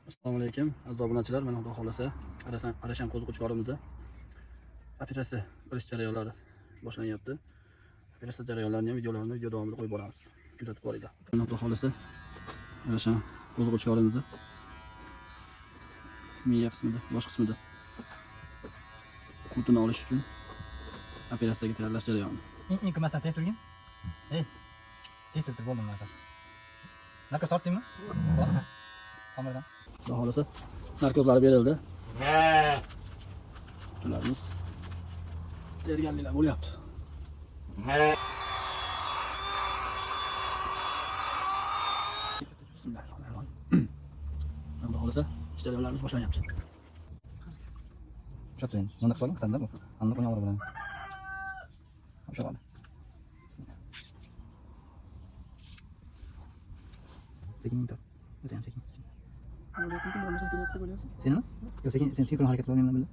Assalomu alaykum aziz obunachilar. Mana xudo xolasa Arashan qo'ziquvchilarimizda operatsiya qilish jarayonlari boshlanyapti. Operatsiya jarayonlarini ham videolarini video davomida qo'yib boramiz. Kuzatib boringlar. Mana xudo xolasa Arashan qo'ziquvchilarimizda miya qismida, bosh qismida qurtini olish uchun operatsiyaga tayyorlash jarayoni. Inkimasdan tez turgin. Tez turib bo'ldim narkoz. Narkoz tortdingmi? Bos. Kameradan. Xudo xolasa narkozlari berildi. Ularimiz tayyorgarliklar bo'lyapti. Bismillahirrohmanirrohim. Xudo xolasa jarayonlarimiz boshlanyapti. O'sha turgan. Bunda hisoblang qisanda bu. Hamda qo'ygan bilan. O'sha oldi. Sekin tur. O'tayam sekin. Senimi? Yo'q, sen sinkron harakat qilmayman bunda.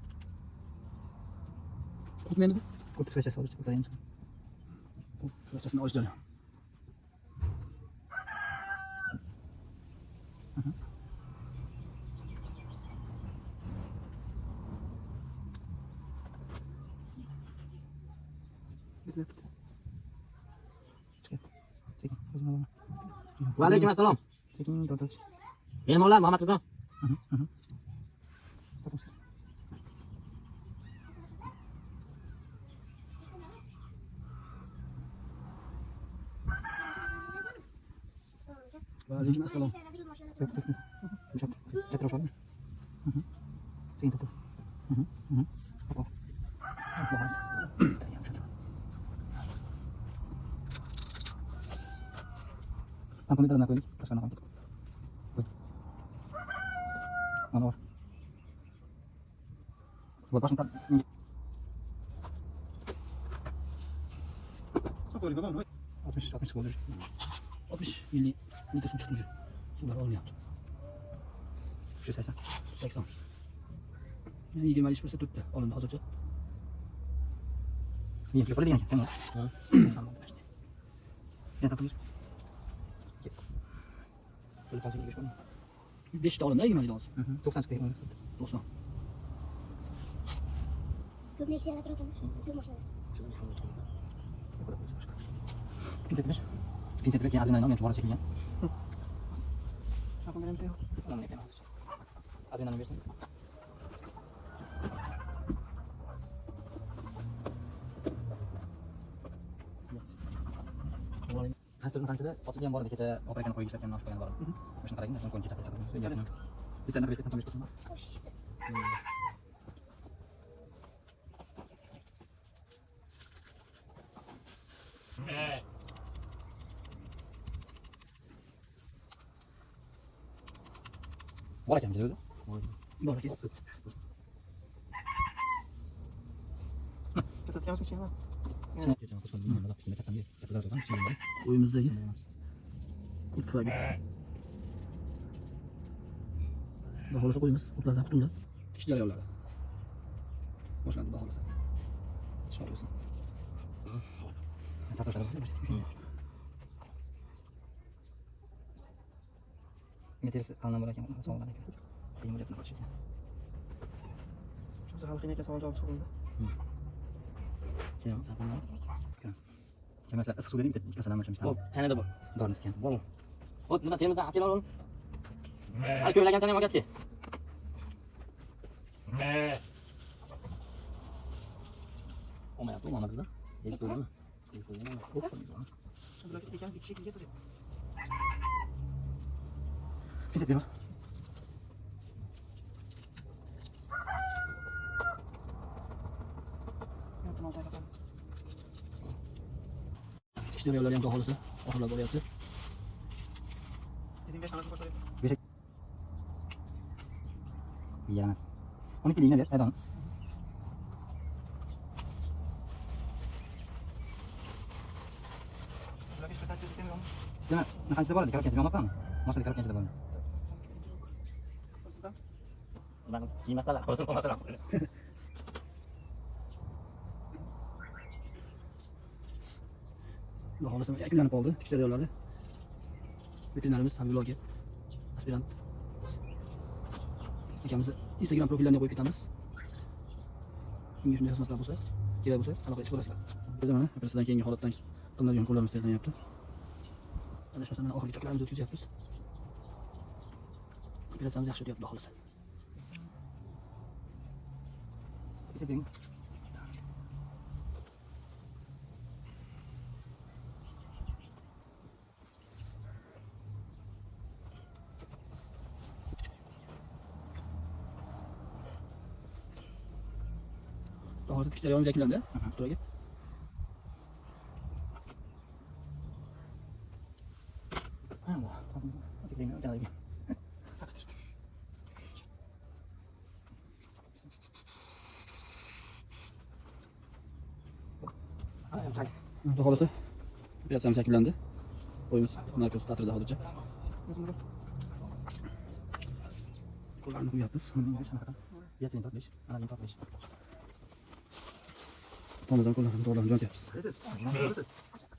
Qutmaydi bu. Kurt tufaychasi olish o'tayim. Bu tufaychasini olish jarayoni. Va alaykum assalom. Sekin tortib. Bemorlar Muhammad Rizom. Va alaykum assalom. Sekin. O'sha. Chakra o'sha. Sekin tortib. Hop. Boris. Aku minta nak ini, pas anak itu. Mana war? Buat pas ntar. Apa sekolah? 60 milli litre suv chiqdi. Suvlar olinyapti. Shu 80. 80. Yani 20% tutdi. Olindi hozircha. Men yo'q degan ekan. Ha. Ya toping. Böyle fazla geçmiyor mu? 5 ta olindi 20 hozir. 90 çıkıyor. 90. Köpnek ihtiyarlar tarafından. Köpnek maşallah. Pinsetler. Pinsetler ki adrenalin almıyor. Çuvala çekilyen. Şapın benim de yok. Tamam yapayım. Adrenalin versin. Hasilin qanchada otilgan bor edi kecha operatsion qo'yib ishlatgan nosh qo'ygan bor edi. O'shani qarang, o'shani qo'yib kecha qilsak. Bitta narx berib ketaman. Bor ekan o'zi. Bor ekan. Ketatganmiz sen? Uyumuzdagi qurt tufayli. Xudo xolasa qo'yimiz. Qurtlardan qutuldi. Ish jarayonlari boshlandi. Xudo xolasa. Sog' bo'lsin. Meterisi qandan bor ekan? Sog'dan ekan. Qiyin bo'lyapti qochish ekan. Shu xalqning aka savol javob chiqildi. Keyin tapilma. Kemaslar issiq suvga bitta ikki salam ochamiz. Hop, tanada bor. Dorini iskan. Bor. Hop, nima temizdan olib keloldim. Ay, ko'ylagan sana ham olgach. Olmayapti, Muhammadda. Hech bo'ldimi? Hech bo'ldimi? Bular ekan bir kishi kelib turibdi. Pinset bor. Yo'q, to'g'ri. Ish jarayonlari ham xudo xolasa oxirlab boryapti. Bizim 5 tanesi boşlayıp. Beşik. Yaramaz. 12 liğine ver. Hadi onu. Bular hiç bir istemiyor mu? Sisteme ne kaçta var? Dikkat edin. Anlatma mı? Nasıl dikkat edin de var? Sizden? Ben kiymaslar, olsun olmaslar. Xudo xolasa yakunlanib qoldi ish jarayonlari. Veterinarimiz Habibulla aka, aspirant akamizni Instagram profillarini qo'yib ketamiz. Bunga shunday xizmatlar bo'lsa, kerak bo'lsa, aloqa qilib ko'rasizlar. Burada mana operatsiyadan keyingi holatdan qilinadigan qo'llarimiz tayyorlanyapti. Ana shunday mana oxirgi cheklarimizni o'tkazyapmiz. Operatsiyamiz yaxshi o'tyapti, xohlasa. Esa bering. Hozir tikish jarayonimiz yakunlandi. Turaga. Ha, tamam. Esa bering, o'tadi. Xudo xohlasa operatsiyamiz yakunlandi. Qo'yimiz narkoz ta'sirida hozircha. Qo'llarni qo'yapmiz. Yetsin tortilish, ana tortilish. Tomizdan qo'llarni to'g'rilab jo'natyapmiz. Siz,